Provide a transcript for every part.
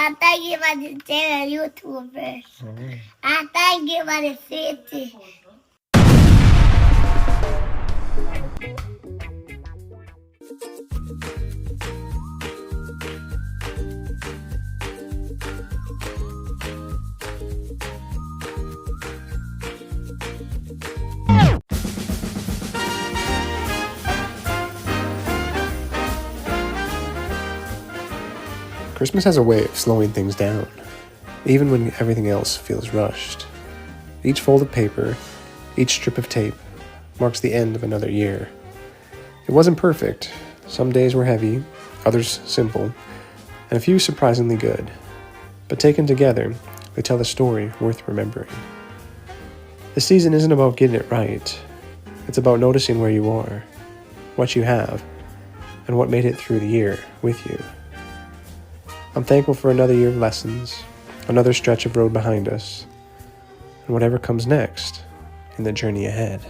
I thank you for the channel YouTubers. I thank you for the city. Christmas has a way of slowing things down, even when everything else feels rushed. Each fold of paper, each strip of tape, marks the end of another year. It wasn't perfect. Some days were heavy, others simple, and a few surprisingly good. But taken together, they tell a story worth remembering. The season isn't about getting it right. It's about noticing where you are, what you have, and what made it through the year with you. I'm thankful for another year of lessons, another stretch of road behind us, and whatever comes next in the journey ahead.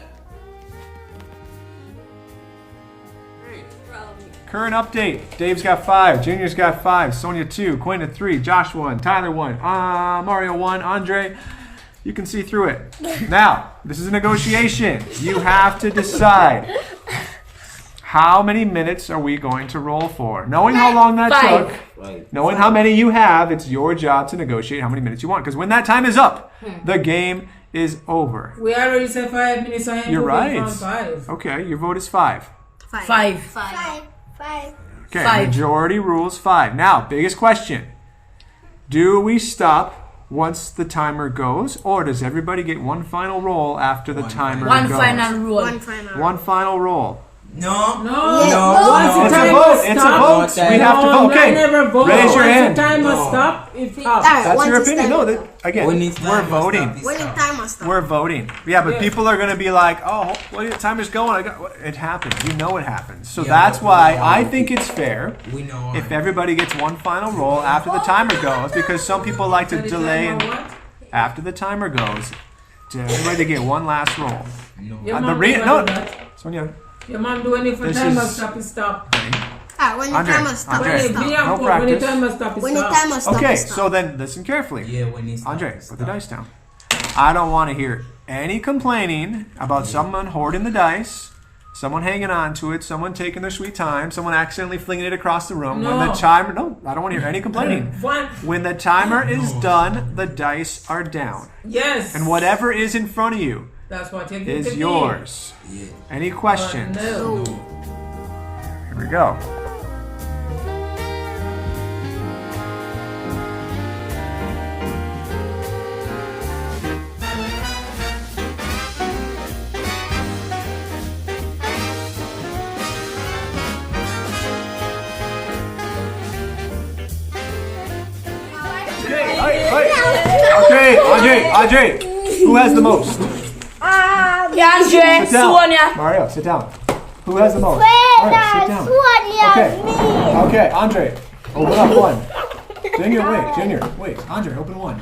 Current update. Dave's got 5, Junior's got 5, Sonia 2, Quinn at 3, Josh 1, Tyler 1, Mario 1, Andre. You can see through it. Now, this is a negotiation. You have to decide. How many minutes are we going to roll for? Knowing how long that took, knowing how many you have, it's your job to negotiate how many minutes you want. Because when that time is up, the game is over. We already said 5 minutes. I You're right. 5. Okay, your vote is 5. 5. Okay, 5. majority rules 5. Now, biggest question. Do we stop once the timer goes, or does everybody get one final roll after the timer goes? One final roll. One final roll. No. It's a vote. It's a vote. We have to vote. Okay. Raise your hand. Once the timer stop, it stops. That's your opinion. No, again, we're voting. When the timer stops. We're voting. Yeah, but people are going to be like, oh, well, the timer's going. It happens. You know it happens. So that's why I think it's fair if everybody gets one final roll after the timer goes, because some people like to delay and after the timer goes, to everybody to get one last roll. Sonia. Your mom do anything for timer stop, it stop. When the timer stops, Andre, it no stops. When the practice. timer stop, it When the stop. timer stops, Okay, it stops. so then listen carefully. Yeah, when it's Andre, put the dice down. I don't want to hear any complaining about someone hoarding the dice, someone hanging on to it, someone taking their sweet time, someone accidentally flinging it across the room. When the timer, I don't want to hear any complaining. When the timer is done, the dice are down. Yes. And whatever is in front of you That's what you get is to yours. Yeah. Any questions? No. Here we go. Okay, Andre, who has the most? Andre, Sit down. Sonia. Mario, sit down. Who has the most? Alright, sit down. Okay, Andre, open up one. Junior, wait. Andre, open one.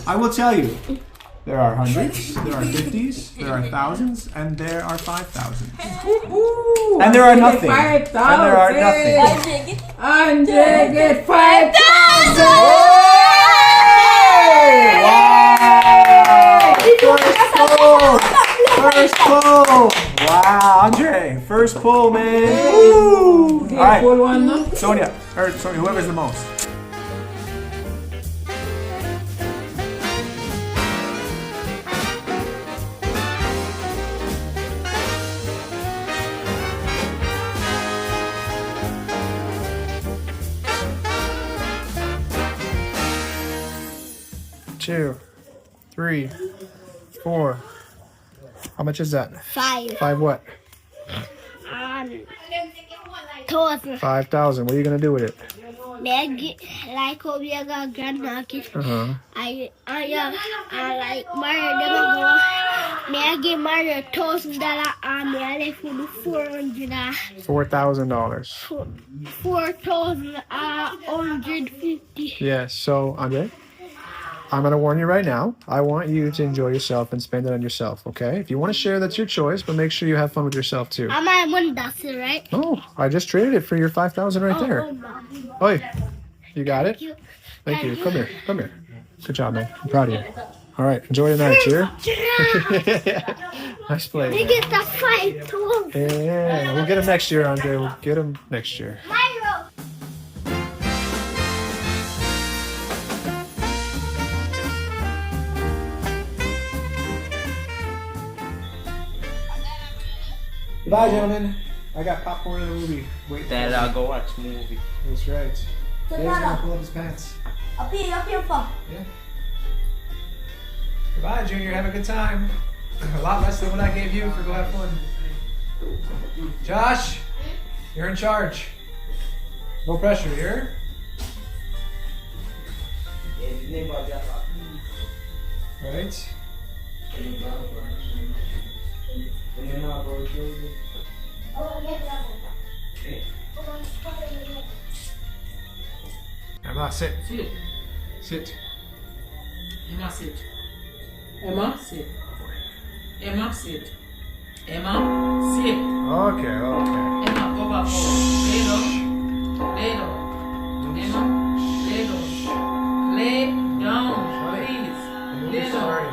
I will tell you, there are hundreds, there are 50s, there are thousands, and there are 5,000. And there are nothing. And there are nothing. Andre get 5,000. Wow! First pull! Wow, Andre, first pull, man. Woo! All right, Sonia, whoever's the most. Two, 3, 4. How much is that? 5. 5 what? 1,000. 5,000. What are you gonna do with it? Like over here, got Grand Market. I like Mario. May I give Mario $1,000 and may I left with $400. $4,000. 4,150. Yes. So Andre, I'm gonna warn you right now. I want you to enjoy yourself and spend it on yourself. Okay? If you want to share, that's your choice, but make sure you have fun with yourself too. I might win, that's it, right? Oh, I just traded it for your 5,000 right there. Oi, You got it? You. Thank you. Come here. Come here. Good job, man. I'm proud of you. All right. Enjoy the night, cheer. Nice play. They Man. get the fight too. Yeah, we'll get him next year, Andre. We'll get him next year. Myro. Goodbye, gentlemen. I got popcorn in the movie. Wait. Dad, I'll go watch the movie. That's right. Dave's gonna pull up his pants. Up here, for. Yeah. Goodbye, Junior. Have a good time. A lot less than what I gave you for go have fun. Josh, you're in charge. No pressure here. Right. Emma, sit. Sit. Sit. Emma, sit. Emma, sit. Emma, sit. Emma, sit. Okay, okay. Emma, go back home. Lay down. Lay down. Emma, lay down. Lay down, please. Lay down.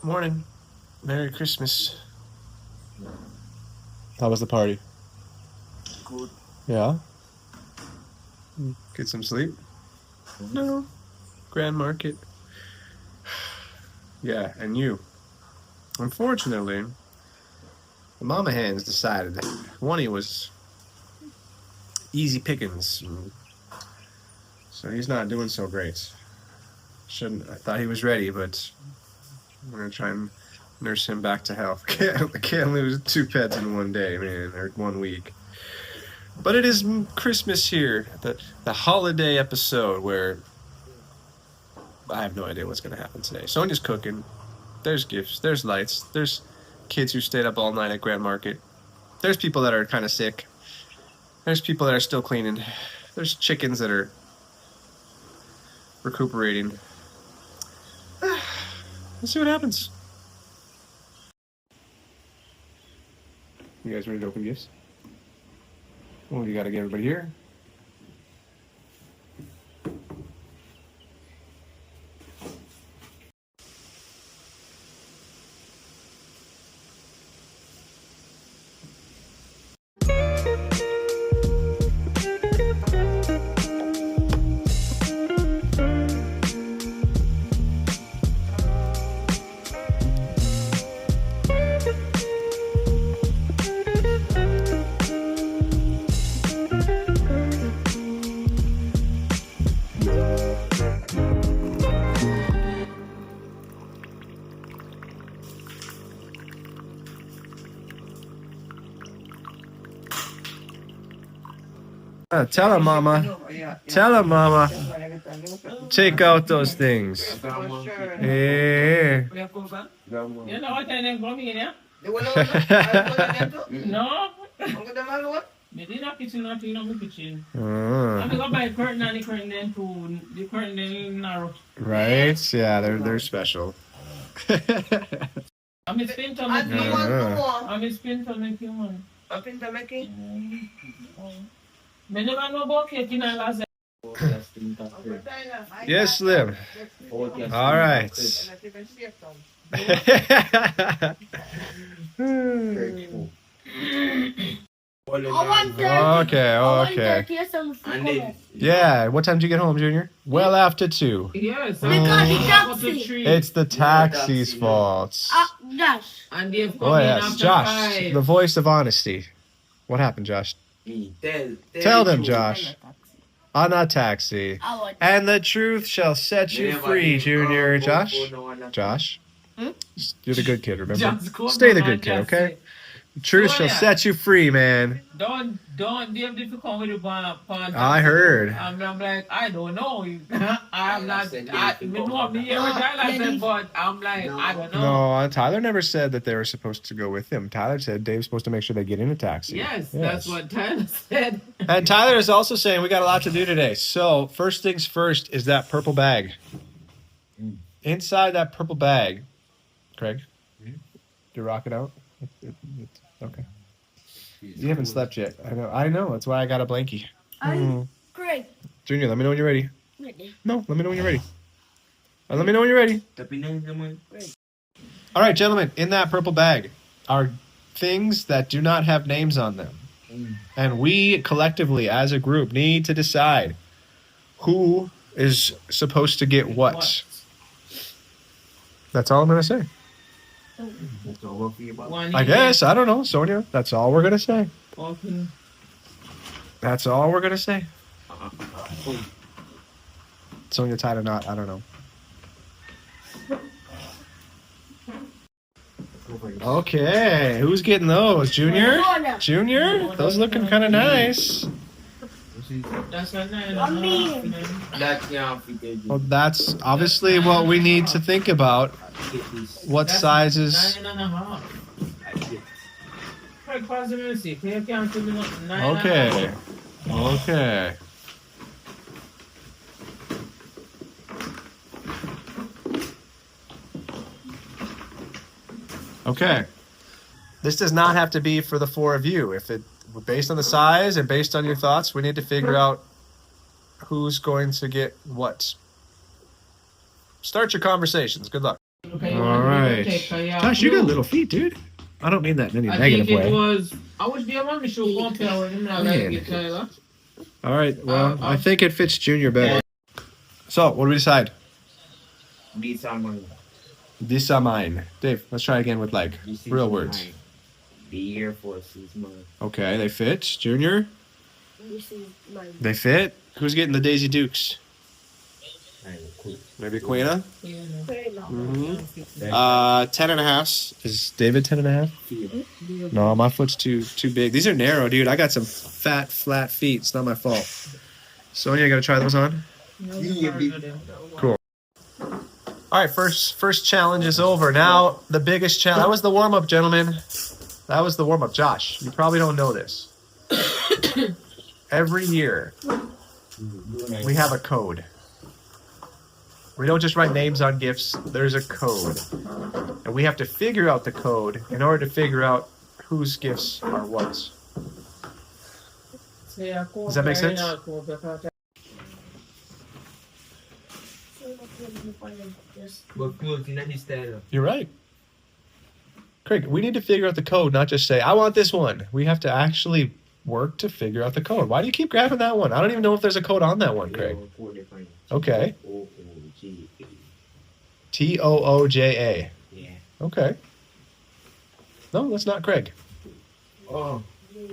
Morning. Merry Christmas. How was the party? Good. Yeah? Get some sleep? No. Grand Market. Yeah, and you. Unfortunately, the mama hens decided that Wonnie was easy pickings. So he's not doing so great. I thought he was ready, but I'm gonna try and nurse him back to health. I can't lose 2 pets in one day, man, or 1 week. But it is Christmas here, the holiday episode where I have no idea what's gonna happen today. Sonia's cooking. There's gifts. There's lights. There's kids who stayed up all night at Grand Market. There's people that are kind of sick. There's people that are still cleaning. There's chickens that are recuperating. Let's see what happens. You guys ready to open gifts? Well, you gotta get everybody here. Tell her, Mama. Tell her, Mama. Take out those things. Yeah. You know what I didn't come in, yeah? No. Me did not kitchen, not in my kitchen. I'm gonna buy curtain and the curtain then too. The curtain then narrow. Right? Yeah, they're special. I'm a spin to make you. I'm a spin to make you one. A pin to make it? Me never know about cake in a last. Yes, Slim. All right. Okay. Yeah, what time did you get home, Junior? Well after 2. Yes. Because the taxi. It's the taxi's fault. Josh. And they've come Oh, in yes. after Josh, 5. the voice of honesty. What happened, Josh? Tell them, Josh. On a taxi. And the truth shall set you free, Junior. Josh? Josh? You're the good kid, remember? Stay the good kid, okay? The truth shall set you free, man. Don't they have to come with the pan. I heard. I'm like, I don't know. I'm not, me know me every time I said, but I'm like, I don't know. No, Tyler never said that they were supposed to go with him. Tyler said Dave's supposed to make sure they get in a taxi. Yes, that's what Tyler said. And Tyler is also saying we got a lot to do today. So first things first is that purple bag. Inside that purple bag, Craig, you rock it out? Okay. You haven't slept yet. I know. That's why I got a blankie. Great. Junior, let me know when you're ready. No, let me know when you're ready. Let me know when you're ready. All right, gentlemen, in that purple bag are things that do not have names on them. And we collectively, as a group, need to decide who is supposed to get what. That's all I'm going to say. I guess. I don't know, Sonia. That's all we're going to say. Okay. That's all we're going to say. Sonia tied a knot. I don't know. Okay. Who's getting those? Junior? Junior? Those looking kind of nice. That's a 9.5. Well, that's obviously what we need to think about. What sizes? 9.5. Craig, pass the music. You can't tell me nothing. 9.5. Okay. Okay. This does not have to be for the 4 of you. If it based on the size and based on your thoughts, we need to figure out who's going to get what. Start your conversations. Good luck. Okay, all right. Gosh, you got little feet, dude. I don't mean that in any negative way. I was there on the show compare with him now. Tyler. All right. Well, I think it fits Junior better. So, what do we decide? These are mine. These are mine. Dave, let's try again with like real words. Mine. The Air Force is mine. Okay, they fit. Junior? This is mine. They fit. Who's getting the Daisy Dukes? Maybe Queena? Yeah. 10.5. Is David 10.5? No, my foot's too big. These are narrow, dude. I got some fat, flat feet. It's not my fault. Sonia, you gotta try those on? Cool. All right, first challenge is over. Now, the biggest challenge. That was the warm-up, gentlemen. That was the warm-up. Josh, you probably don't know this. Every year, we have a code. We don't just write names on gifts. There's a code. And we have to figure out the code in order to figure out whose gifts are what. Does that make sense? You're right. Craig, we need to figure out the code, not just say, I want this one. We have to actually work to figure out the code. Why do you keep grabbing that one? I don't even know if there's a code on that one, Craig. Okay. Tooja. Yeah. Okay. No, that's not Craig. Oh.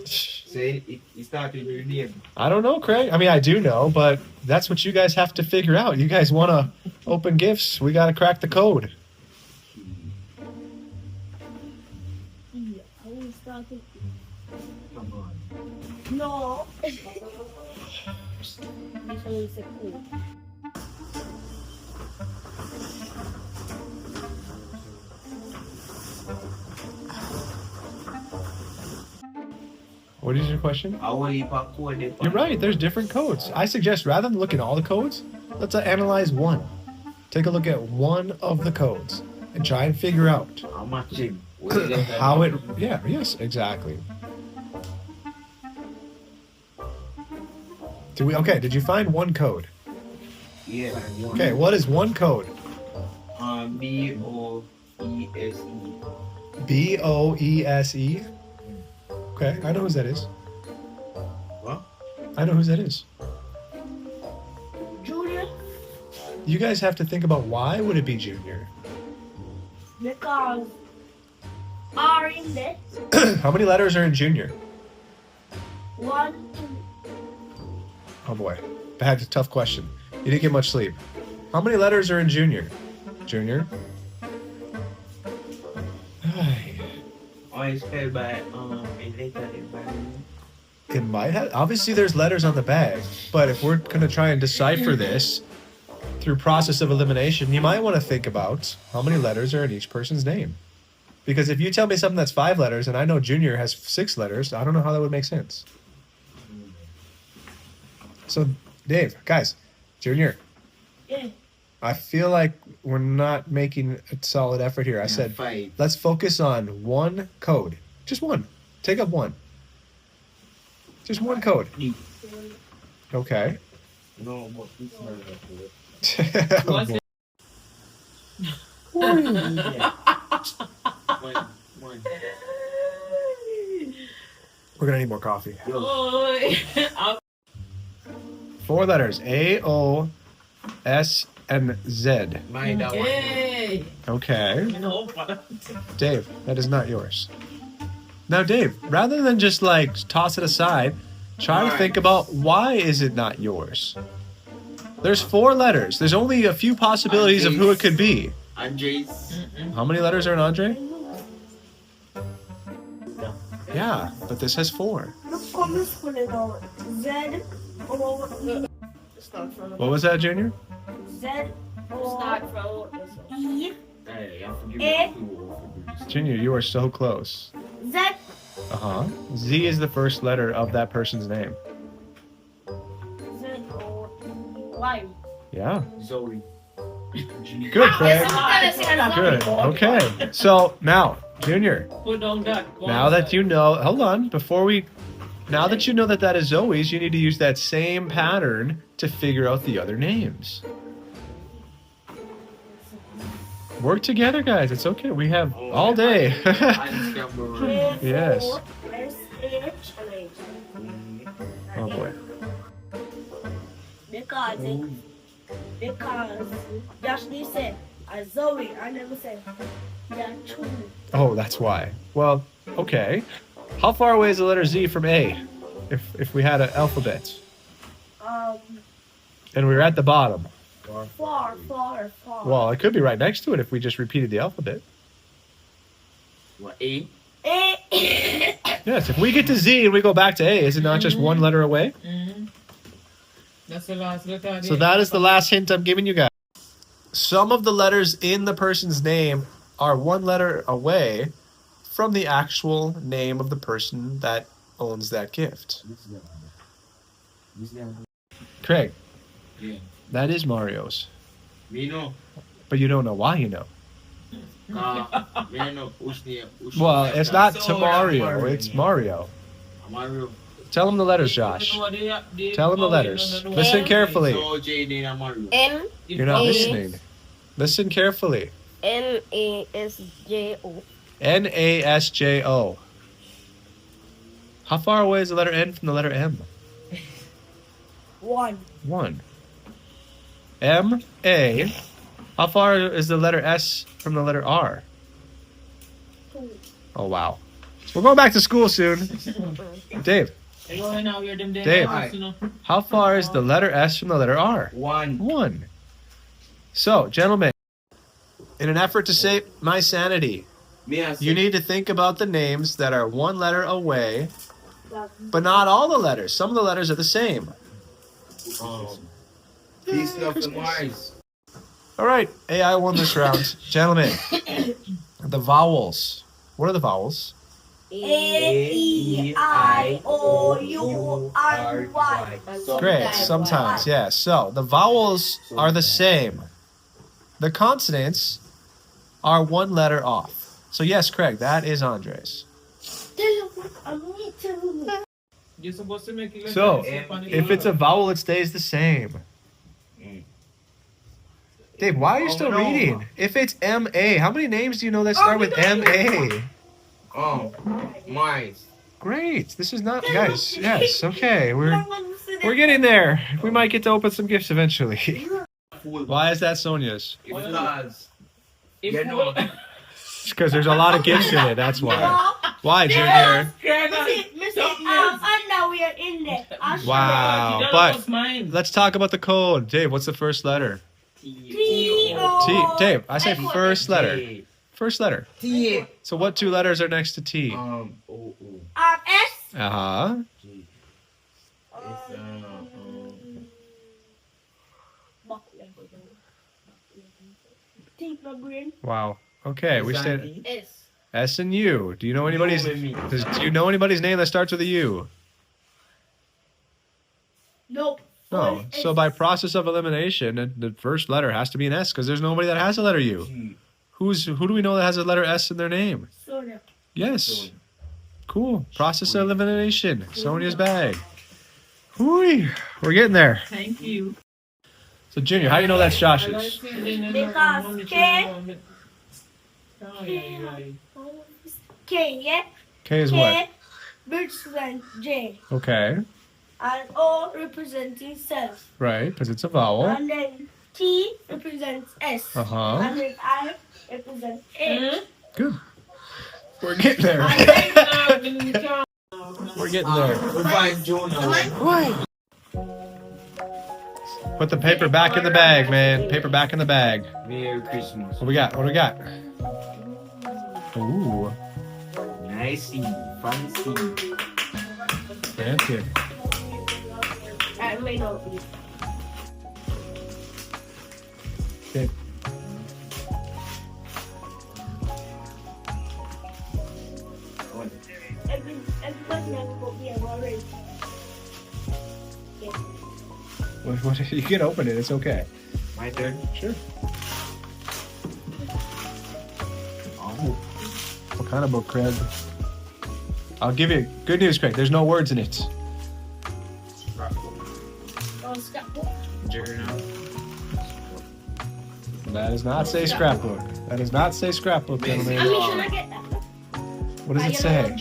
Say it started with your name. I don't know, Craig. I mean, I do know, but that's what you guys have to figure out. You guys want to open gifts. We got to crack the code. No. This one is a cool. What is your question? I want you to code it. You're right. There's different codes. I suggest rather than looking at all the codes, let's analyze one. Take a look at one of the codes and try and figure out How much him? how it. Yeah. Yes. Exactly. Okay. Did you find one code? Yeah. Okay. What is one code? BOESE. BOESE. Okay. I know whose that is. What? I know whose that is. Junior, You guys have to think about why would it be Junior? because R in there. How many letters are in Junior? 1, 2. Oh boy, that's a tough question. You didn't get much sleep. How many letters are in Junior? Junior? Ay, I spell by a letter by it might have. Obviously, there's letters on the bag, but if we're gonna try and decipher this through process of elimination, you might want to think about how many letters are in each person's name. Because if you tell me something that's 5 letters and I know Junior has 6 letters, I don't know how that would make sense. So, Dave, guys, Junior, Yeah. I feel like we're not making a solid effort here. I said, 5. let's focus on one code. Just one. Take up one. Just one code. Okay. No, but this one. Oh, boy. One. We're gonna need more coffee. Oi. 4 letters. A, O, S, and Z. Mine that one. Hey. Okay. No, but Dave, that is not yours. Now, Dave, rather than just like toss it aside, try to think about why is it not yours? There's 4 letters. There's only a few possibilities of who it could be. Andres. How many letters are in Andre? Yeah, but this has 4. Look, come and put it on. Z, O, E. Start from What was that, Junior? Z, O, Start from E, Hey, I forgive Eh? you. Junior, you are so close. Z, Uh-huh. Z is the first letter of that person's name. Z, O, E, Y. Yeah. Zoe. Good, Craig. Good. Okay. So now, Junior, put on that. now that you know, hold on, now that you know that that is Zoe's, you need to use that same pattern to figure out the other names. Work together, guys. It's okay. We have all day. K, Yes. O, S, H, and H. Oh boy. Because Josh said, Zoe, I never said that too. Oh, that's why. Well, okay. How far away is the letter Z from A? If we had an alphabet and we were at the bottom. Far. Well, it could be right next to it if we just repeated the alphabet. What, A? Yes, if we get to Z and we go back to A, is it not just one letter away? That's the last letter. So that is the last hint I'm giving you guys. Some of the letters in the person's name are one letter away from the actual name of the person that owns that gift. Craig, Yeah. that is Mario's. Me know. But you don't know why you know. Me know. Well, it's not to Mario, it's Mario. Mario. Tell him the letters, Josh. Tell him the letters. Listen carefully. So, J, Mario. N, You're not listening. Listen carefully. N-A-S-J-O. N-A-S-J-O. How far away is the letter N from the letter M? 1. 1. M-A. How far is the letter S from the letter R? 2. Oh, wow. We're going back to school soon. Dave, Dave, how far is the letter S from the letter R? 1. 1. So, gentlemen, in an effort to save my sanity, you need to think about the names that are one letter away, but not all the letters. Some of the letters are the same. Peace, love, and Mars. All right, AI won this round. Gentlemen, the vowels. What are the vowels? A-E-I-O-U-R-Y. Great, sometimes, yeah. So the vowels are the same. The consonants are one letter off. So yes, Craig, that is Andres. You're supposed to make it. So if it's a vowel, it stays the same. Dave, why are you still reading? If it's M-A, how many names do you know that start with M-A? Mars. Great. This is not, guys. Yes. Okay. We're getting there. We might get to open some gifts eventually. Why is that Sonia's? Because, It's because there's a lot of gifts in it. That's why. Why, Junior? Underwear in there. Wow. But let's talk about the code. Dave, what's the first letter? T. Dave, I say first letter. First letter. T. So what two letters are next to T? O. S. Uh-huh. Think my brain. Wow. Okay, we said S. S and U. Do you know anybody's do you know anybody's name that starts with a U? Nope. No. So by process of elimination, the first letter has to be an S because there's nobody that has a letter U. Who do we know that has a letter S in their name? Sonia. Yes. Cool. Process of elimination. Sonia's bag. Hooey. We're getting there. Thank you. So Junior, how do you know that's Josh's? Because K, yeah? K is what? K represents J. Okay. And O representing self. Right, because it's a vowel. And then T represents S. Uh-huh. And then I represents A. Good. We're getting there. We're getting there. Provide Jonah. Put the paper back in the bag, man. Paper back in the bag. Merry Christmas. What we got? What do we got? Ooh. Nicey. Fancy. Fancy. I may not be. Okay. Everybody never got me a worry. What, you can open it. It's okay. My turn. Sure. Oh. What kind of book, Craig? I'll give you good news, Craig. There's no words in it. Oh, scrapbook. Journal. That does not say scrapbook. That does not say scrapbook, gentlemen. I mean, should I get that? What does it say?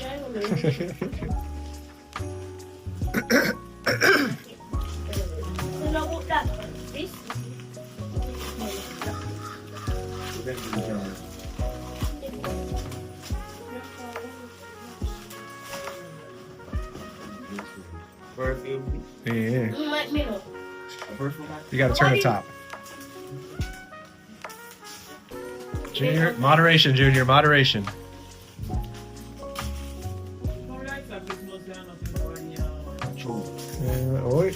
Perfume. Yeah. Perfume. You gotta turn the top. Junior, moderation, Junior, moderation.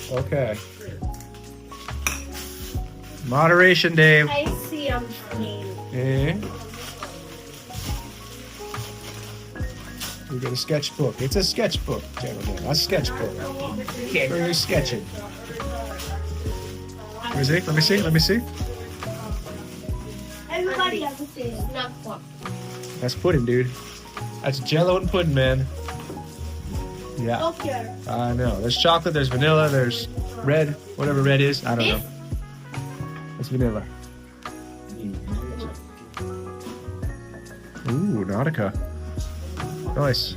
Okay. Moderation, Dave. I see I'm name. Yeah. We got a sketchbook. It's a sketchbook, gentlemen. A sketchbook. Where are you sketching? Let me see. Let me see. Let me see. Everybody has to say snap pop. That's pudding, dude. That's Jello and pudding, man. Yeah. Okay. I know. There's chocolate. There's vanilla. There's red. Whatever red is. I don't know. It's vanilla. Ooh, Nautica. Nice.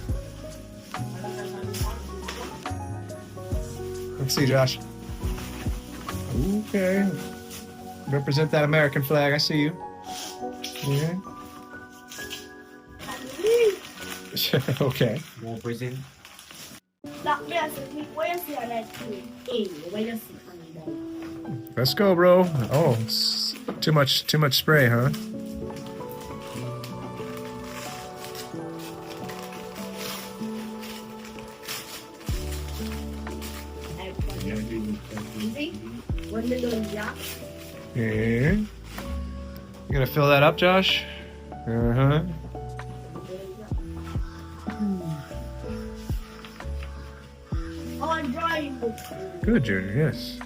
Let's see, Josh. Okay. Represent that American flag. I see you. Yeah. Okay. More present. Let's go, bro. Oh, too much spray, huh? See? When the little jack. Okay. You gonna fill that up, Josh? Uh-huh. Oh, drawing book. Good, Junior, yes.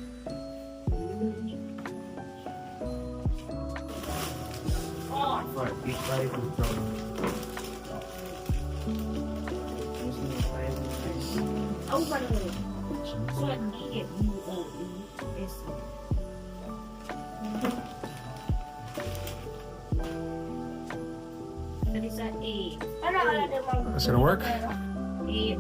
Oh, by the way. So I need U-O-E-S. That is an A. That's gonna work? A-O-E.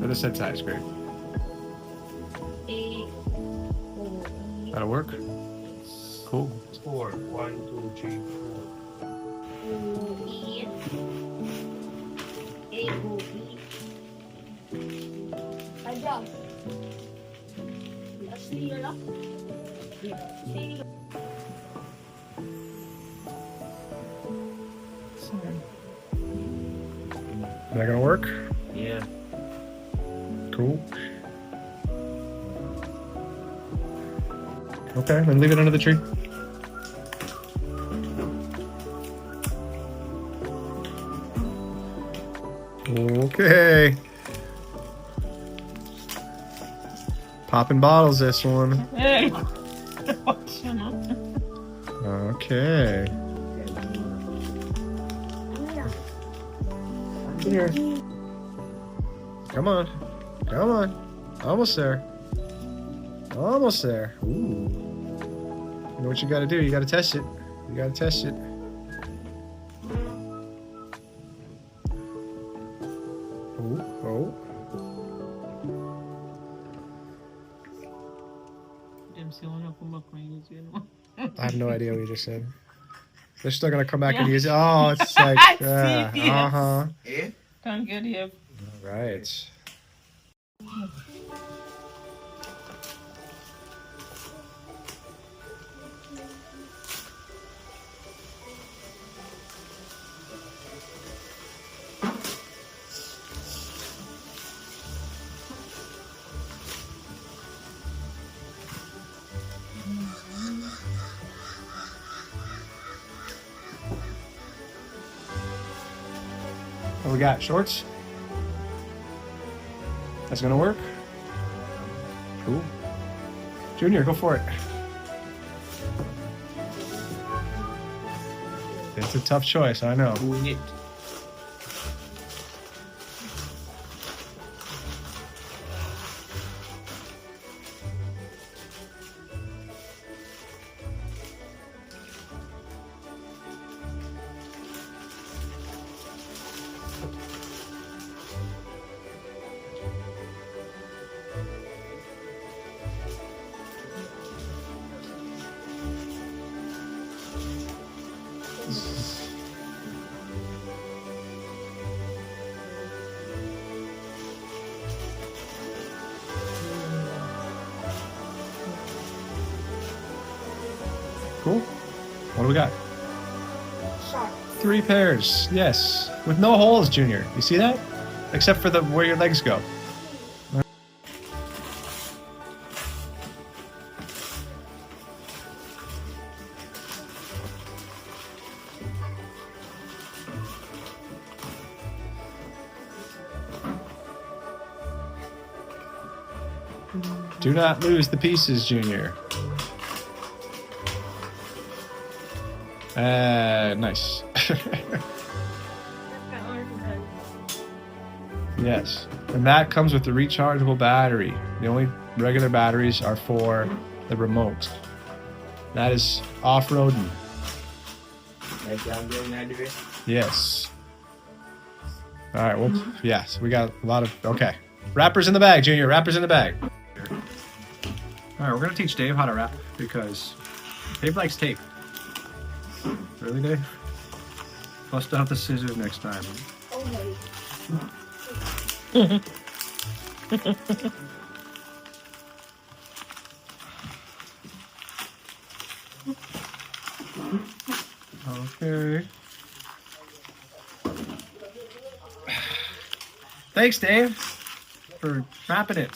For the set size, great. That'll work? Cool. 4. 1, 2, 3, Is that gonna work? 4. Yeah. Cool. Okay, then leave it under the tree. Okay. Popping bottles, this one. Hey. Okay. Here. Come on. Come on. Almost there. Almost there. Ooh. You know what you gotta do? You gotta test it. You gotta test it. Oh, I have no idea what you just said. They're still gonna come back and use it. Oh, it's like, uh-huh. Eh? Can't get here. Right. What we got? Shorts? That's gonna work? Cool. Junior, go for it. It's a tough choice, I know. Doing it. Cool. What do we got? 3 pairs, yes. With no holes, Junior. You see that? Except for the where your legs go. Do not lose the pieces, Junior. Nice. Yes. And that comes with the rechargeable battery. The only regular batteries are for the remote. That is off-roading. Like I'm going out of it. Yes. All right, well, yes, we got a lot of, okay. Wrappers in the bag, Junior, wrappers in the bag. All right, we're gonna teach Dave how to wrap because Dave likes tape. Really, Dave? Bust out the scissors next time. Okay. Thanks, Dave, for wrapping it.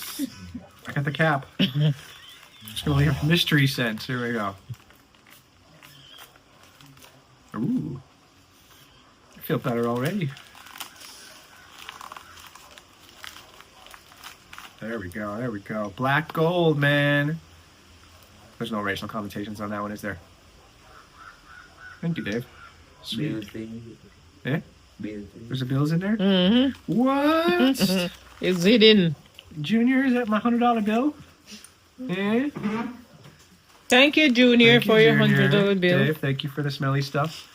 I got the cap. Just gonna leave mystery scent. Here we go. Ooh. I feel better already. There we go. There we go. Black gold, man. There's no racial connotations on that one, is there? Thank you, Dave. Sweet. Eh? There's a bills in there? Mm-hmm. What? It's hidden. Junior, is that my $100 bill? Eh? Thank you, Junior, Thank you, for your Junior. $100 bill. Dave, thank you for the smelly stuff.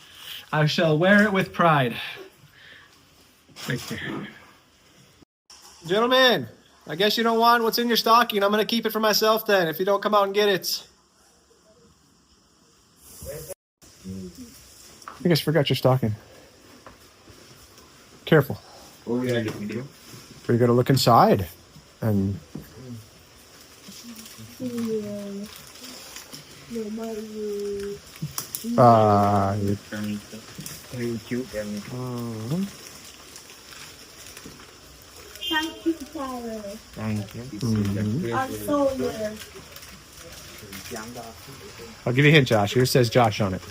I shall wear it with pride. Thank you. Gentlemen, I guess you don't want what's in your stocking. I'm going to keep it for myself then, if you don't come out and get it. I guess forgot your stocking. Careful. Oh, yeah, the video. We're going to look inside. And Thank you. Thank you, Tyler. Thank you. I'm so good. I'll give you a hint, Josh. Yours says Josh on it.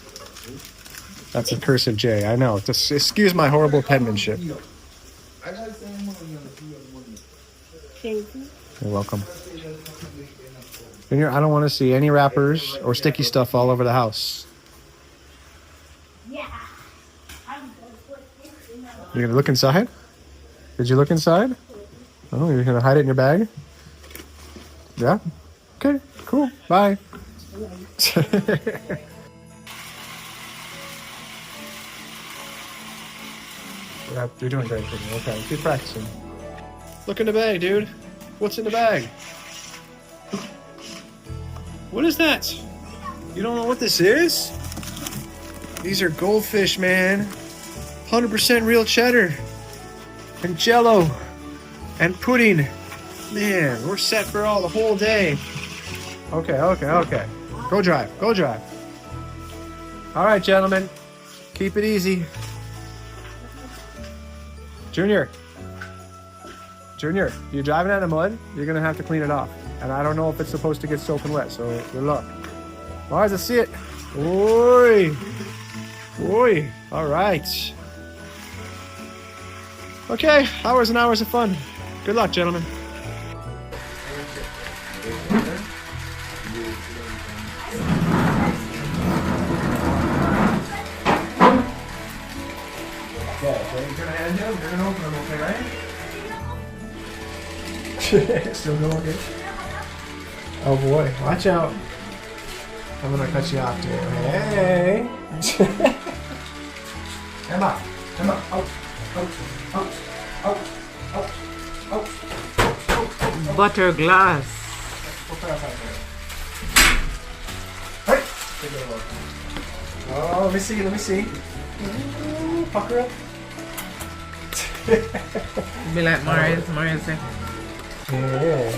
That's a cursive J. I know. Just excuse my horrible penmanship. Thank you. You're welcome. Junior, I don't want to see any wrappers or sticky stuff all over the house. Yeah. I'm gonna put this in the You're going to look inside? Did you look inside? Oh, you're going to hide it in your bag? Yeah? Okay, cool. Bye. Yeah, you're doing great for me. Okay, keep practicing. Look in the bag, dude. What's in the bag? What is that? You don't know what this is? These are goldfish, man. 100% real cheddar. And jello. And pudding. Man, we're set for the whole day. Okay. Go drive. All right, gentlemen. Keep it easy. Junior, you're driving out of mud. You're going to have to clean it off. And I don't know if it's supposed to get soaking wet, so good luck. All right, let's see it. Oi. All right. Okay, hours and hours of fun. Good luck, gentlemen. Okay, so you're gonna hand him, you're gonna open them, okay, right? Still going good? Oh boy, watch out. I'm gonna cut you off too. Hey! Emma! Out! Butter glass. Hey! Oh, let me see. Ooh, pucker up. Be like Marius said. Yeah.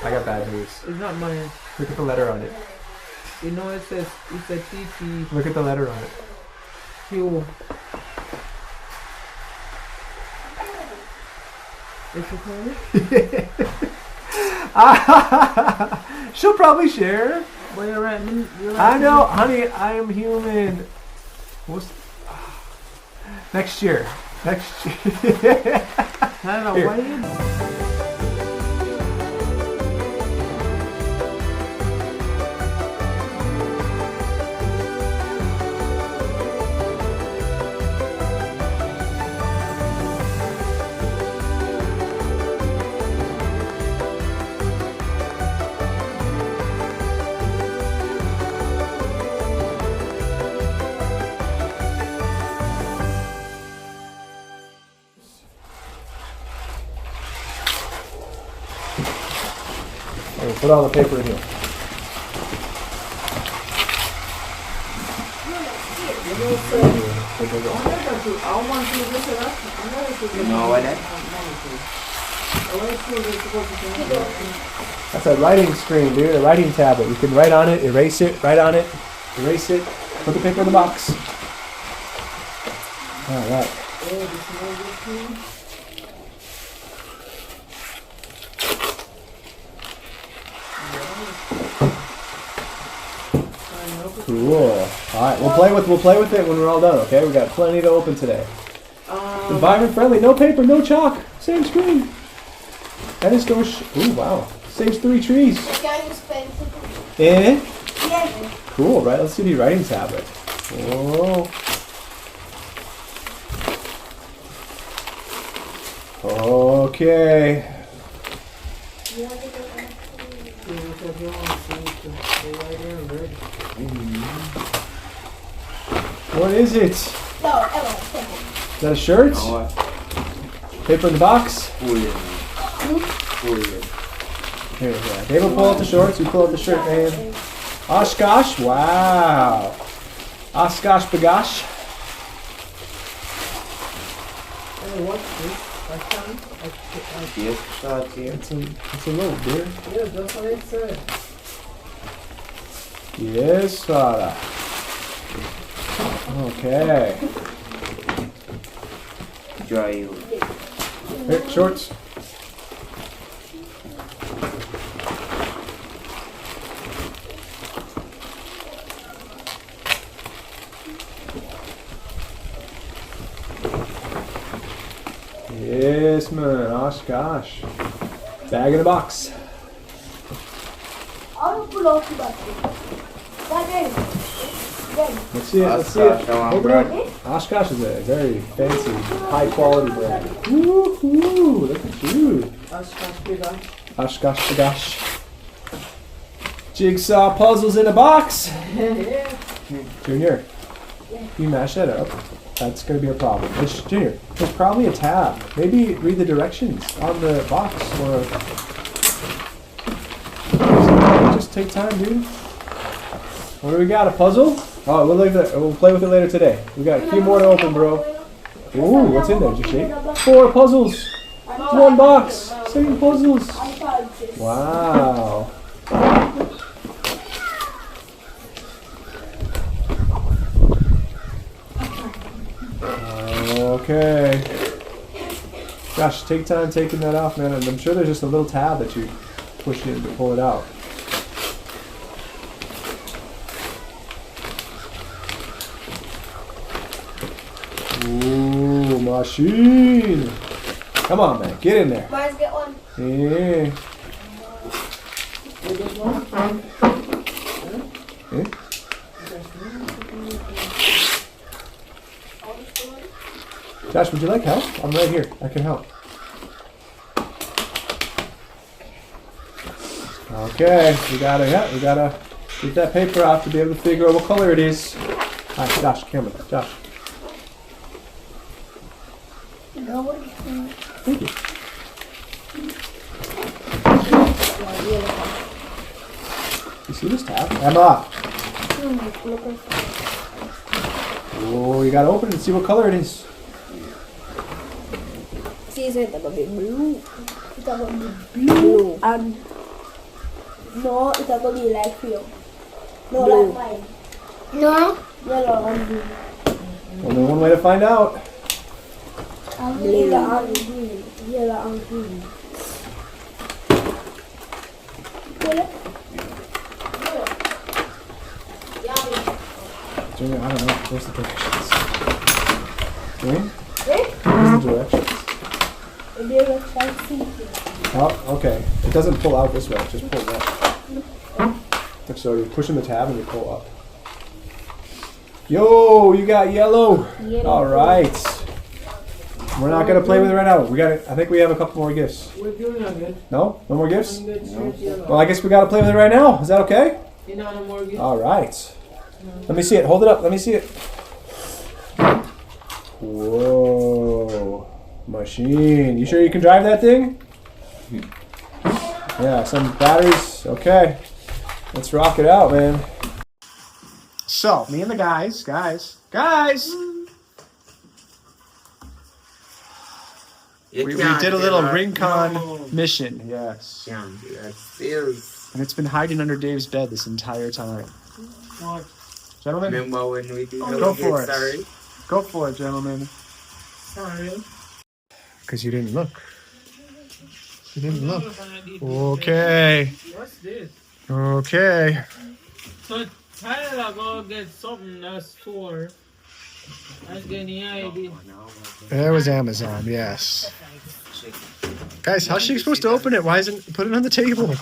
I got bad news. It's not mine. Look at the letter on it. You know it says it's a TP Look at the letter on it. Q. Is it mine? She'll probably share. But you're right. I know, honey. I am human. What's next year? Next year. I don't know. Here. What are you? Okay, put all the paper in here. That's a writing screen, dude. A writing tablet. You can write on it, erase it, write on it, erase it. Put the paper in the box. All right. Cool. All right, we'll play with it when we're all done. Okay, we got plenty to open today. Environment friendly, no paper, no chalk, same screen. And it's going. Ooh, wow. Saves 3 trees. Can you spend Eh? Yeah. Cool. Right. Let's see the writing tablet. Oh. Okay. What is it? Is No, Ella, take it. that a shirt? Paper in the box? Here, yeah. Dave will pull out the shorts. You pull out the shirt, man. Oshkosh. Wow. Oshkosh bagosh. It's a load, dear. Yeah, that's what it said. Yes, Father. Okay. Dry. Here, shorts. Yes, man. Oshkosh. Bag in a box. I'll pull off the button. That is. Then. Let's see it. Let's see it. Hold it up. Oshkosh is a very fancy, high quality brand. Woohoo! Look at you. Oshkosh bagosh. Jigsaw puzzles in a box. Junior, you mash that up. That's going to be a problem. Junior, there's probably a tab. Maybe read the directions on the box or just take time, dude. What do we got? A puzzle? Oh, we'll leave that. We'll play with it later today. We got a few more to open, bro. Ooh, what's in there? Did you shake? 4 puzzles. 1 box. 7 puzzles. Wow. Okay. Gosh, take time taking that off, man. And I'm sure there's just a little tab that you push in to pull it out. Ooh, machine. Come on, man. Get in there. Mine's get one. Yeah. Eh? Josh, would you like help? I'm right here. I can help. Okay, we gotta get that paper off to be able to figure out what color it is. All right, Josh, camera. Josh. Thank you. You see this tab? Emma. Oh, you gotta open it and see what color it is. See, it's gonna be blue. It's gonna be blue. And no, it's gonna be like you. No, blue. Like mine. No. Yellow and blue. Only one way to find out. Yellow and green. Yellow and green. Junior, I don't know. Where's the directions? Junior? Where's the directions? Oh, okay. It doesn't pull out this way. It just pulls up. So you're pushing the tab and you pull up. Yo, you got yellow. All right. We're not gonna play with it right now. We got it. I think we have a couple more gifts. We're doing good. No? No more gifts? No. Well, I guess we gotta play with it right now. Is that okay? You know, no more gifts. All right. Let me see it. Hold it up. Let me see it. Whoa. Machine. You sure you can drive that thing? Yeah, some batteries. Okay. Let's rock it out, man. So, me and the guys. We did a little Rincon mission. Yes. And it's been hiding under Dave's bed this entire time. Gentlemen, Remember when we did go for it. Sorry. Go for it, gentlemen. Sorry. Because you didn't look. You didn't look. Okay. What's this? Okay. So Tyler go get something at store. That's getting the idea. There was Amazon, yes. Guys, how's she supposed to open it? Why isn't put it on the table?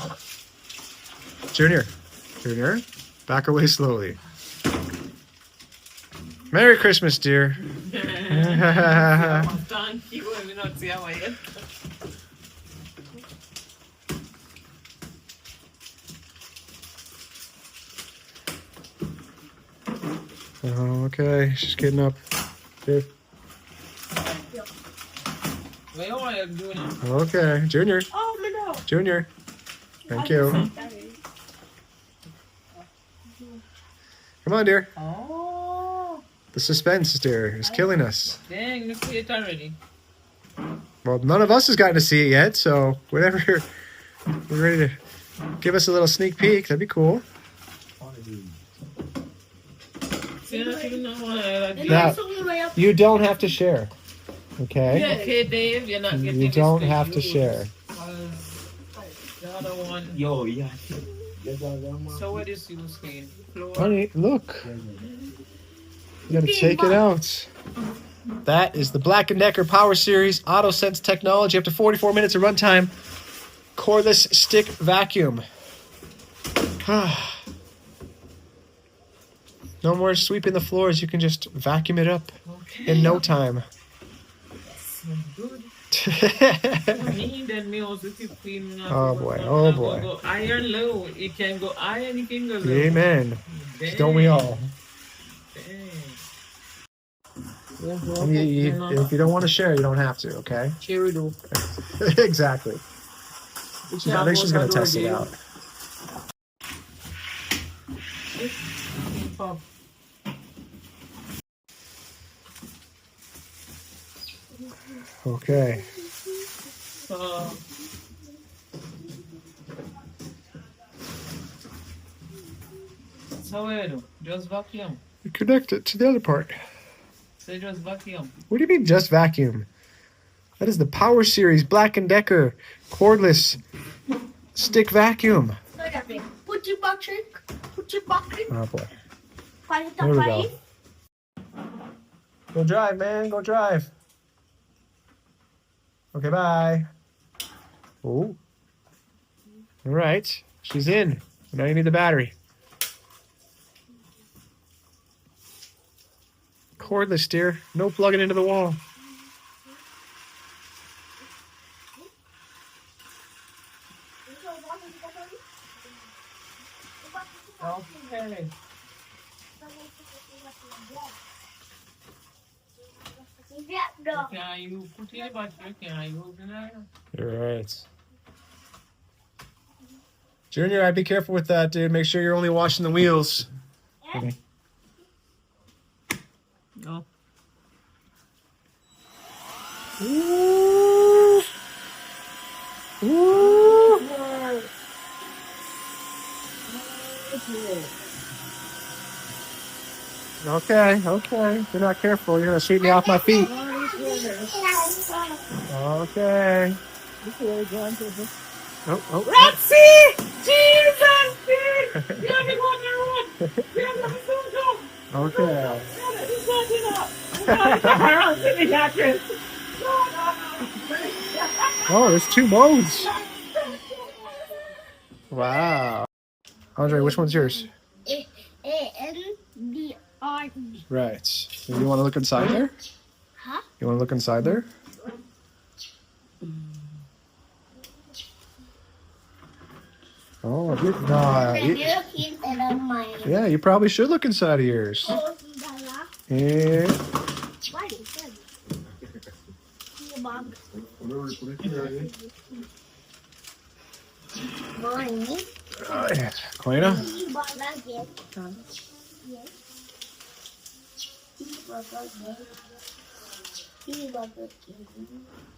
Junior, back away slowly. Merry Christmas, dear. Thank you. Let me not see how I get. Okay, she's getting up. Here. Wait, what are you doing? Okay, Junior. Oh, no. Junior. Thank you. Come on, dear. Oh, The suspense, dear, is killing us. dang, you see it already. Well, none of us has gotten to see it yet, so whenever we're ready to give us a little sneak peek, that'd be cool. See, I don't know why. Now, you don't have to share, okay? Okay, Dave, you're not getting You don't this have to use. share. The other one. Yo, yeah. So what is you saying? Floor. Honey, look. You gotta take it out. That is the Black & Decker Power Series Auto Sense technology, up to 44 minutes of runtime. Cordless stick vacuum. No more sweeping the floors. You can just vacuum it up in no time. So good. Me, then me also keep cleaning up. Oh boy, oh boy. Go iron low. It can go iron, it can go low. Amen. Dang. Don't we all? Dang. If you don't want to share, you don't have to, okay? Cherry do. Exactly. I think she's going to test it out. Okay. So where do? Just vacuum. You connect it to the other part. Say just vacuum. What do you mean just vacuum? That is the Power Series Black & Decker cordless stick vacuum. Put your bucket. Oh boy. Find There we go. Go drive, man. Go drive. Okay, bye. Oh. All right. She's in. Now you need the battery. Cordless, dear. No plugging into the wall. Okay. Can you put your battery? Can you open it? You're right. Junior, I'd be careful with that, dude. Make sure you're only washing the wheels. Okay. No. Ooh. Ooh. Okay. If you're not careful, you're gonna sweep me off my feet. Okay. Oh. Let's see! Jesus, dude! You have to go on the road! You have to go. Okay. Oh, there's 2 modes. Wow. Andre, which one's yours? A-N-D-R-E. Right. So you want to look inside there? Huh? You want to look inside there? Oh, yeah, you probably should look inside of yours. Yeah. Quena?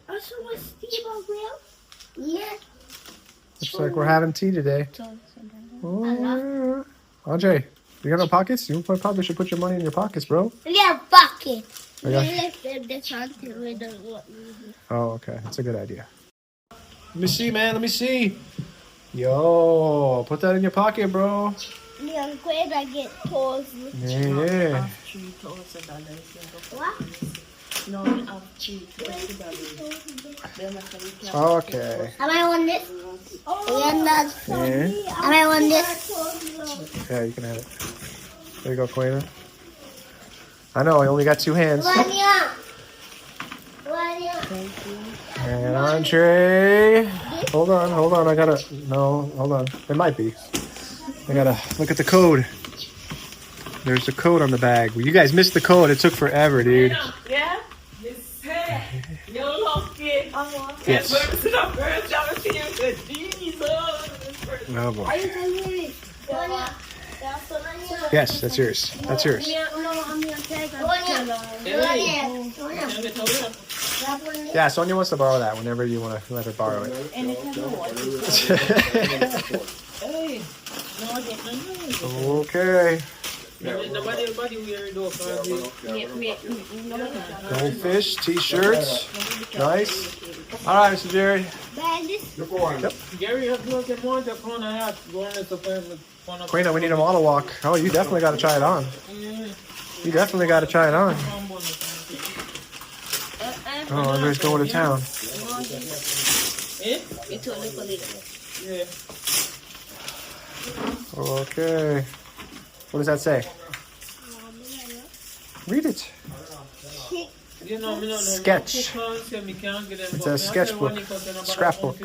Also, was Steve real? Yeah. Looks like we're having tea today. Oh, Andre, you got no pockets? You probably should put your money in your pockets, bro. Yeah, bucket. I got- Oh, okay. That's a good idea. Let me see, man. Let me see. Yo, put that in your pocket, bro. Yeah, I'm glad I get toes. Yeah. What? No, we have $3. Okay. Am I on this? Yeah. Am I on this? Yeah, you can have it. There you go, Quena. I know, I only got 2 hands. And Andre. Hold on. I gotta. No, hold on. It might be. I gotta look at the code. There's the code on the bag. Well, you guys missed the code. It took forever, dude. Yeah? You're lucky. Yes. Oh boy. Are you telling me? Yes, that's yours. That's yours. Yeah, Sonia wants to borrow that whenever you want to let her borrow it. Okay. Goldfish, t-shirts. Nice. All right, Mr. Jerry. Gary, have you get more than one and a half going to Quena, we need a model walk. Oh, you definitely got to try it on. You definitely got to try it on. Oh, Andre's going to town. Okay. What does that say? Read it. Sketch. It's a sketchbook, scrapbook.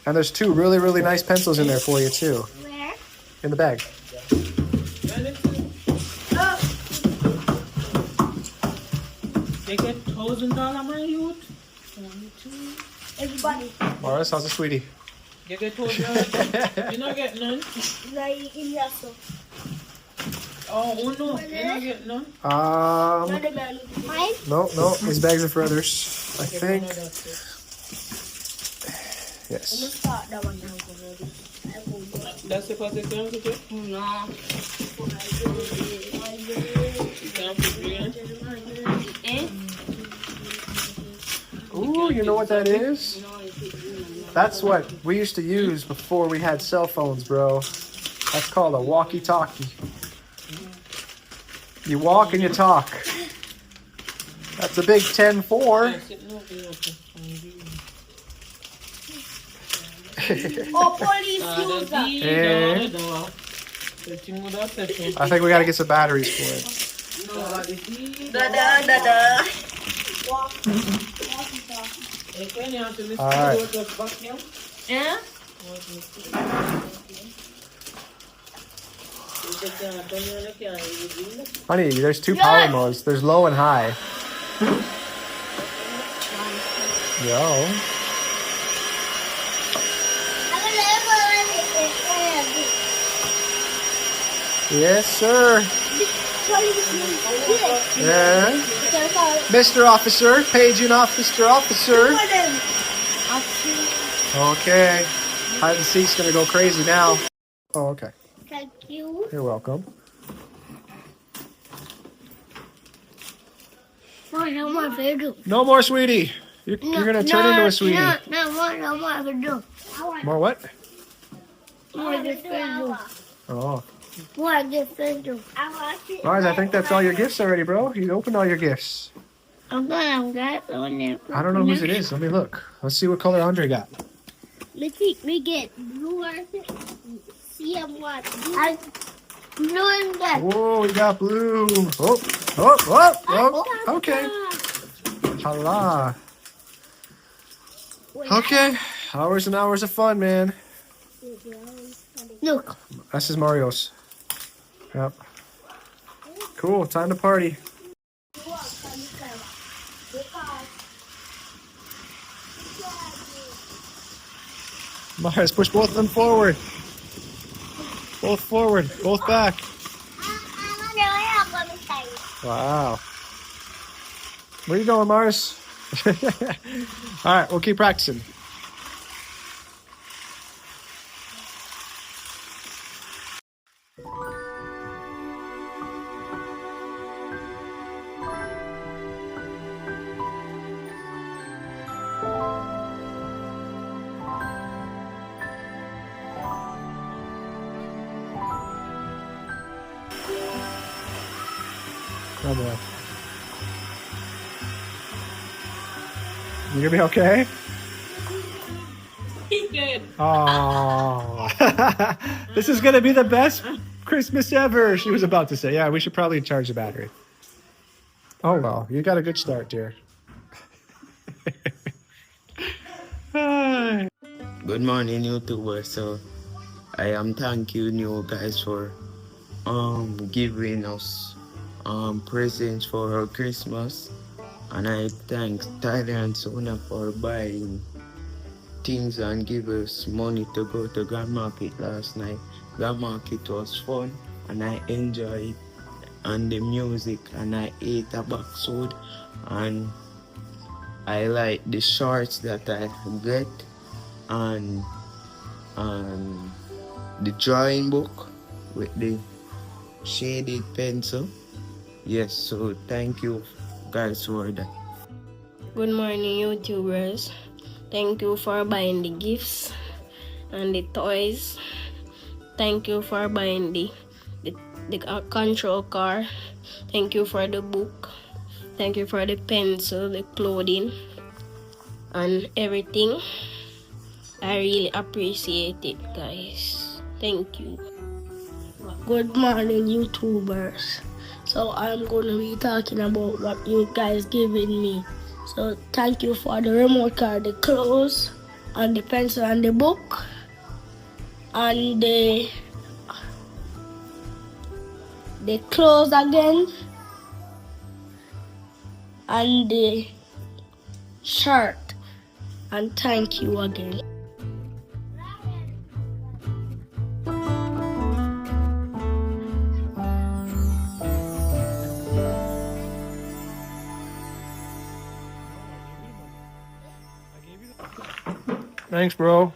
And there's 2 really, really nice pencils in there for you too. Where? In the bag. They get $1,000, my youth. Everybody. Morris, how's it, sweetie? You get $1,000. You not get none. Like in Russell. Oh no, you not get none. Mine? No, these bags are for others. I think. Yes. Start that one now. That's the first exam to take? No. Ooh, you know what that is? That's what we used to use before we had cell phones, bro. That's called a walkie-talkie. You walk and you talk. That's a big 10-4. Oh, police user. And I think we gotta get some batteries for it. Alright. Yeah? Honey, there's 2 power modes. There's low and high. Yo. Yes, sir. Yeah. Mr. Officer, paging off Mr. Officer. Okay. Hide and seek's gonna go crazy now. Oh, okay. Thank you. You're welcome. No more voodoo. No more, sweetie. You're gonna turn into a sweetie. No more voodoo. More what? More voodoo. Oh. What different do? I want it. Mars, I think that's all your gifts already, bro. You opened all your gifts. I'm gonna get on it. I don't know whose it is. Let me look. Let's see what color Andre got. We get blue or see what blue and that. Whoa, we got blue. Oh, okay. Hala. Okay. Hours and hours of fun, man. Look. This is Mario's. Yep. Cool. Time to party. Mars, push both of them forward. Both forward. Both back. Wow. Where you going, Mars? All right, we'll keep practicing. Oh boy. You gonna be okay? Good. Oh, this is gonna be the best Christmas ever. She was about to say, "Yeah, we should probably charge the battery." Oh well, you got a good start, dear. Hi. Good morning, YouTubers. So I am thanking you guys for giving us presents for our Christmas, and I thank Tyler and Sona for buying things and give us money to go to Grand Market last night. Grand Market was fun and I enjoyed and the music, and I ate a box food, and I like the shorts that I get, and the drawing book with the shaded pencil. Yes, so thank you guys for that. Good morning, YouTubers. Thank you for buying the gifts and the toys. Thank you for buying the control car. Thank you for the book. Thank you for the pencil, the clothing, and everything. I really appreciate it, guys. Thank you. Good morning, YouTubers. So I'm gonna be talking about what you guys giving me. So thank you for the remote car, the clothes, and the pencil and the book, and the clothes again, and the shirt. And thank you again. Thanks, bro.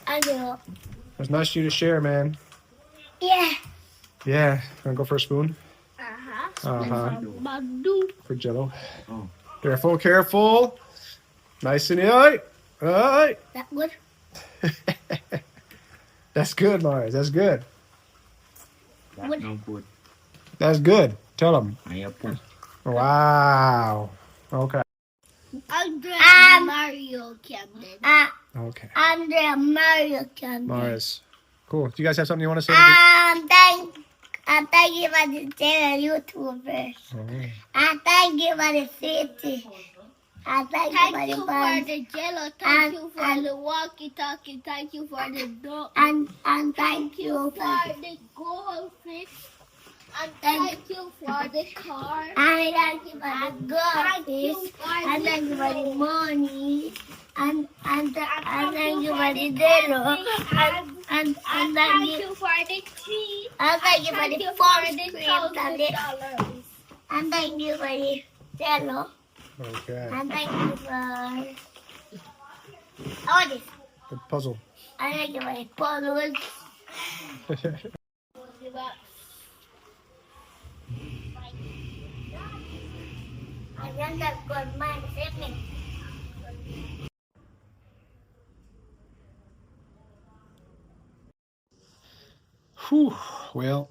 I know. It was nice of you to share, man. Yeah. Yeah. Wanna go for a spoon? Uh-huh. For Jello. Careful, careful. Nice and early. All right. That good? That's good, Mars. That's good. That's no good. That's good. Tell him. I approve. Wow. Okay. Andre Mario Camden. Okay. Andre Mario Camden. Mars. Cool. Do you guys have something you want to say? Thank you for the channel, YouTubers. Thank you for the city. Thank you for the jello. Thank you for the walkie-talkie. Thank you for the dog. And thank you for the goldfish. And thank you for the car. And thank you for the goldfish. And thank you for the money. And thank you for the jello. And thank you for the tree. And thank you for the phone screen. And thank you for the jello. Okay. And thank you for all this. The puzzle. And thank you for the puzzles. I want that good man, save me. Whew. Well,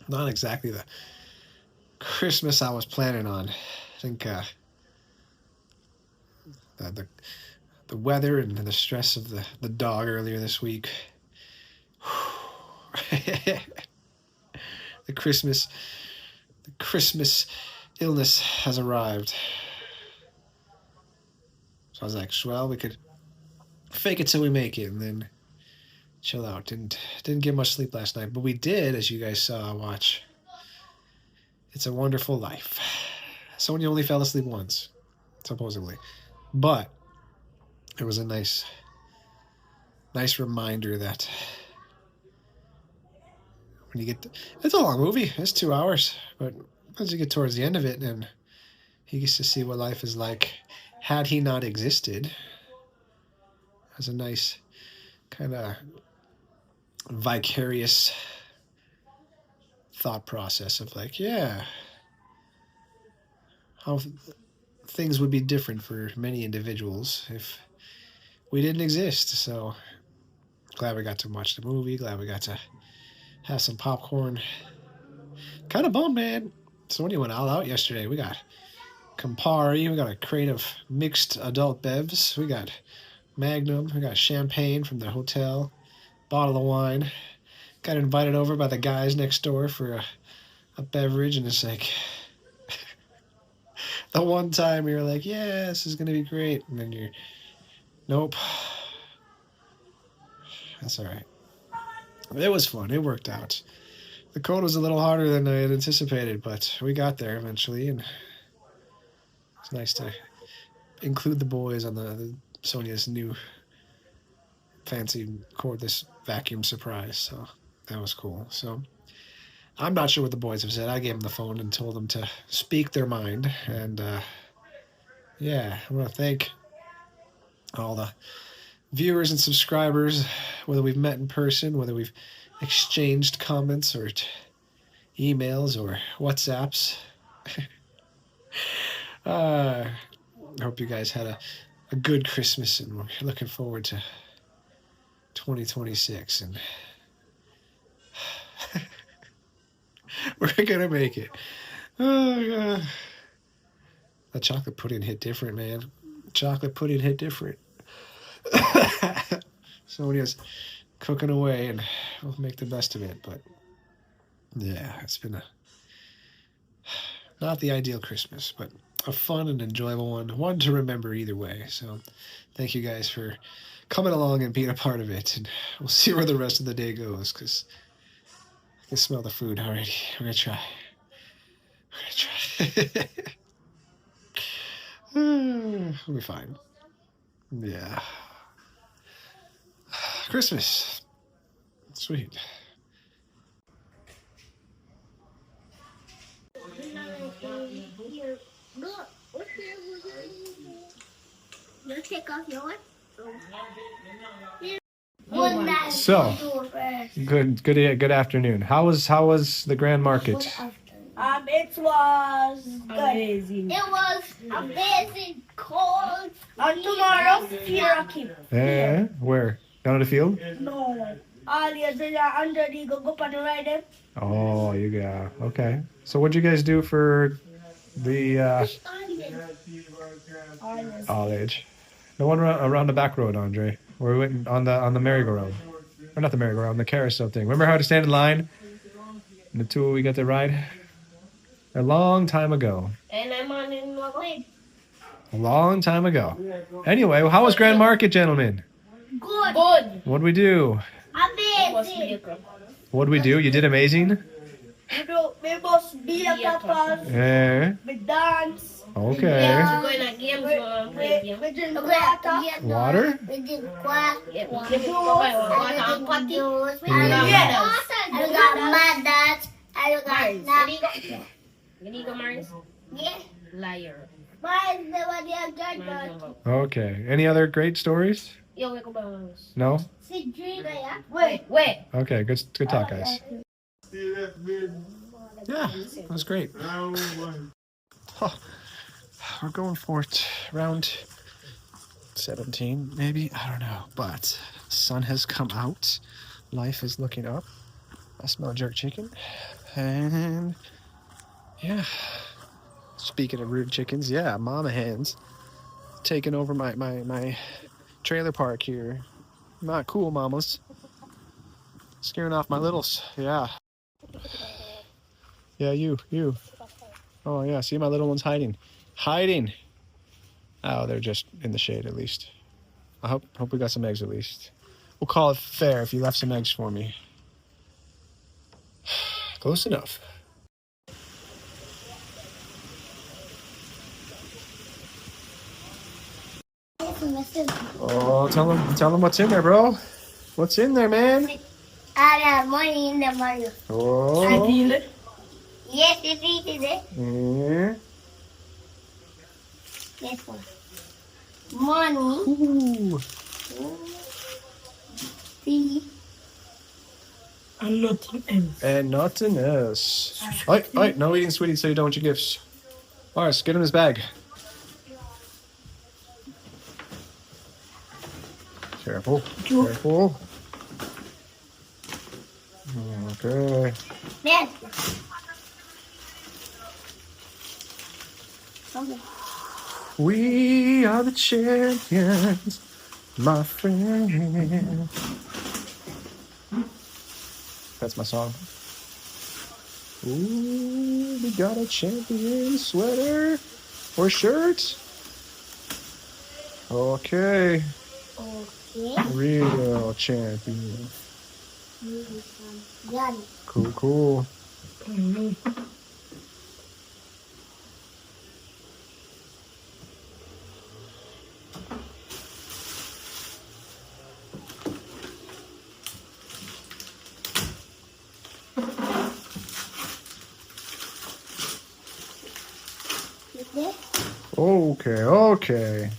not exactly the Christmas I was planning on. I think the weather and the stress of the dog earlier this week. the Christmas illness has arrived. So I was like, well, we could fake it till we make it, and then chill out. Didn't get much sleep last night, but we did, as you guys saw, watch It's a Wonderful Life. Sonia only fell asleep once, supposedly, but it was a nice reminder that when you get it's a long movie. It's 2 hours, but as you get towards the end of it, and he gets to see what life is like had he not existed. It was a nice kind of vicarious thought process of like, yeah, how things would be different for many individuals if we didn't exist. So glad we got to watch the movie. Glad we got to have some popcorn. Kind of bummed, man. Sonia went all out yesterday. We got Campari. We got a crate of mixed adult bevs. We got Magnum. We got champagne from the hotel. Bottle of wine. Got invited over by the guys next door for a beverage, and it's like the one time you're like, yeah, this is gonna be great, and then you're, nope. That's all right. It was fun. It worked out. The code was a little harder than I had anticipated, but we got there eventually, and it's nice to include the boys on the Sonia's new fancy cordless vacuum surprise. So that was cool. So I'm not sure what the boys have said. I gave them the phone and told them to speak their mind. And yeah, I want to thank all the viewers and subscribers, whether we've met in person, whether we've exchanged comments or emails or WhatsApps. I hope you guys had a good Christmas, and we're looking forward to 2026, and we're gonna make it. Oh god, the chocolate pudding hit different, man. Chocolate pudding hit different. Sonia's cooking away, and we'll make the best of it. But yeah, it's been not the ideal Christmas, but a fun and enjoyable one to remember either way. So thank you guys for coming along and being a part of it, and we'll see where the rest of the day goes, because I can smell the food already. We're gonna try. We'll be fine. Yeah. Christmas. Sweet. You take off yours? So, good afternoon. How was the Grand Market? It was amazing. It was amazing, cold. And tomorrow, fear. Where? Down on the field? No. All years they are under the go up and ride them. Oh, you got okay. So what'd you guys do for the all age? The one around the back road, Andre. Where we went on the merry-go-round. Or not the merry-go-round, the carousel thing. Remember how to stand in line? And the two we got to ride? A long time ago. And I'm on in the way. A long time ago. Anyway, how was Grand Market, gentlemen? Good. Good. What'd we do? Amazing. What'd we do? You did amazing? We must be a couple. Yeah. We dance. Okay. We drink water. Water? We drink water. We got mad dads. I got yeah. Liar. Okay. Any other great stories? No? Wait. Okay, good talk, guys. Yeah, that was great. Oh, we're going for it, round 17, maybe? I don't know. But the sun has come out. Life is looking up. I smell jerk chicken. And yeah. Speaking of rude chickens, yeah, mama hens taking over my trailer park here. Not cool, mamas. Scaring off my littles. Yeah. Yeah, you. Oh yeah, see my little ones hiding. Hiding. Oh, they're just in the shade at least. I hope we got some eggs at least. We'll call it fair if you left some eggs for me. Close enough. Oh, tell them what's in there, bro. What's in there, man? I have money in the Mario. Oh. Yes, it's easy. Yeah. Yes, one. Money. Ooh. See. And nothing else. And nothing else. Oi, no eating, sweetie, so you don't want your gifts. Mars, get him his bag. Careful. Careful. Okay. Man. We are the champions, my friend. That's my song. Ooh, we got a champion sweater or shirt. Okay. Okay. Real champion. Got it. Cool. Okay.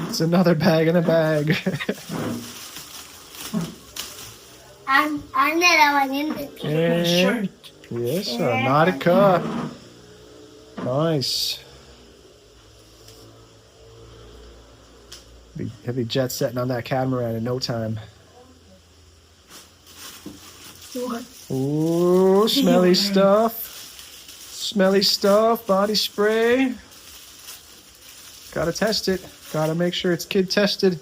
It's another bag in a bag. Another one in the And, yes, sir. Nautica. Nice. He'll be jet setting on that catamaran in no time. Ooh, smelly stuff. Smelly stuff. Body spray. Gotta test it. Gotta make sure it's kid tested.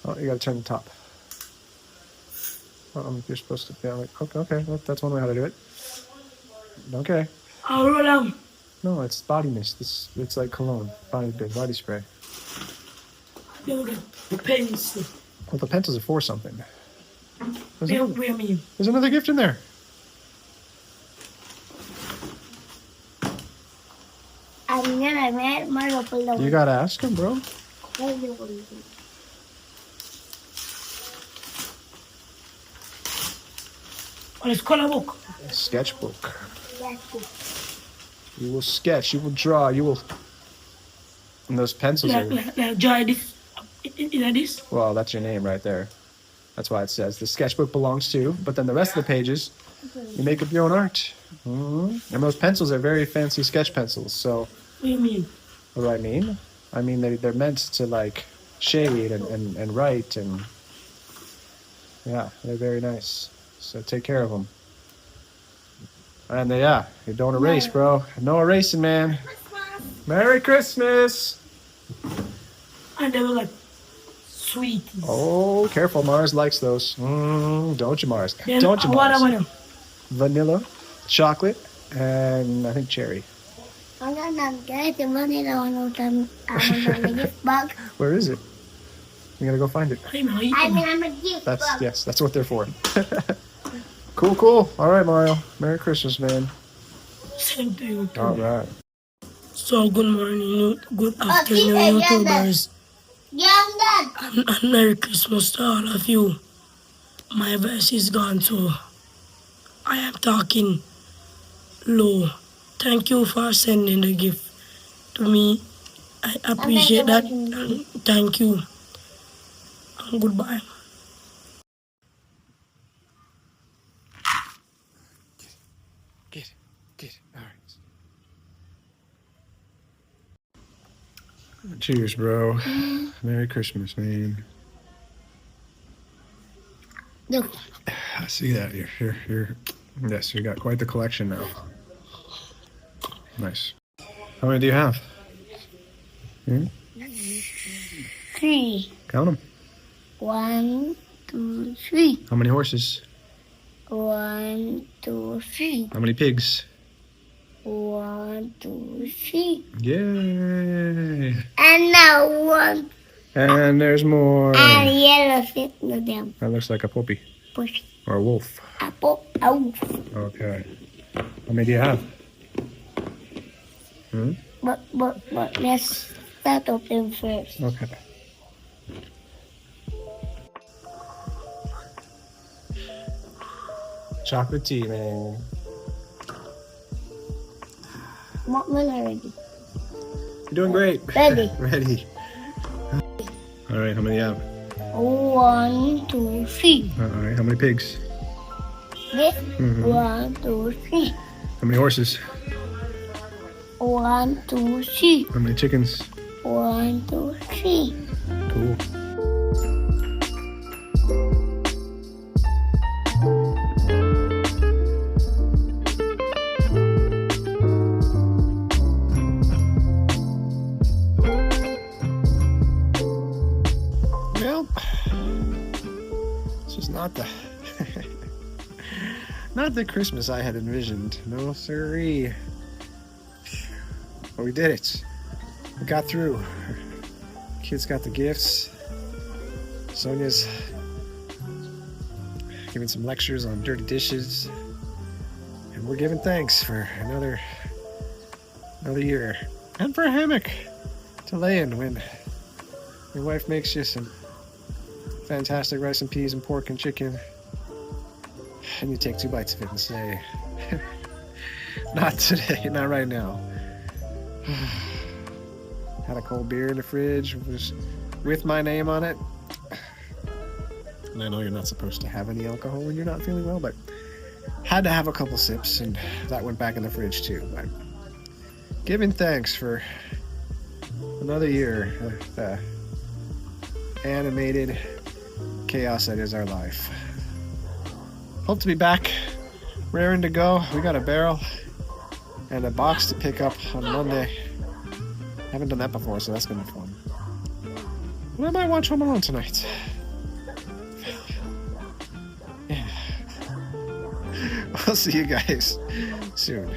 Oh, you gotta turn the top. You're supposed to. Yeah, like, okay. That's one way how to do it. Okay. I'll roll out. No, it's body mist. It's like cologne. Body spray. The pencil. Well, the pencils are for something. Where There's another gift in there. You gotta ask him, bro. It's color book. Sketchbook. You will sketch. You will draw. You will. And those pencils are. Like draw this. In this. Well, that's your name right there. That's why it says the sketchbook belongs to. But then the rest of the pages, you make up your own art. Mm-hmm. And those pencils are very fancy sketch pencils. So. What do you mean? What do I mean? I mean they're meant to like shade and write and. Yeah, they're very nice. So take care of them. And yeah, you don't erase, bro. No erasing, man. Merry Christmas. And they were like sweet. Oh, careful. Mars likes those. Don't you, Mars? Yeah, Don't you, Mars? What? Vanilla, chocolate, and I think cherry. Where is it? You gotta go find it. I'm a gift. That's what they're for. Cool. All right, Mario. Merry Christmas, man. Same to you. All right. So good morning, good afternoon, YouTubers. And Merry Christmas to all of you. My voice is gone, so I am talking low. Thank you for sending the gift to me. I appreciate that. Thank you. And goodbye. Get it. All right. Cheers, bro. Merry Christmas, man. Look. I see that. You're. Yes, you got quite the collection now. Nice. How many do you have? 3. Count them. 1, 2, 3. How many horses? 1, 2, 3. How many pigs? 1, 2, 3. Yay! And now 1. And there's more. And yellow fit no them. That looks like a puppy Push. or a wolf. Apple. Oh. Okay. How many do you have? But let's start open first. Okay. Chocolate tea, man. What one already? You're doing great. Ready. Ready. All right, how many do you have? 1, 2, 3. All right, how many pigs? This. 1, 2, 3. How many horses? 1, 2, 3. How many chickens? 1, 2, 3. Cool. Well, this was not the not the Christmas I had envisioned. No siree. But we did it. We got through. Kids got the gifts. Sonia's giving some lectures on dirty dishes. And we're giving thanks for another year. And for a hammock to lay in when your wife makes you some fantastic rice and peas and pork and chicken. And you take 2 bites of it and say, not today, not right now. Had a cold beer in the fridge, was with my name on it. And I know you're not supposed to have any alcohol when you're not feeling well, but had to have a couple sips, and that went back in the fridge too. But giving thanks for another year of the animated chaos that is our life. Hope to be back, raring to go. We got a barrel and a box to pick up on Monday. Haven't done that before, so that's gonna be fun. But I might watch Home Alone tonight. Yeah. I'll see you guys soon.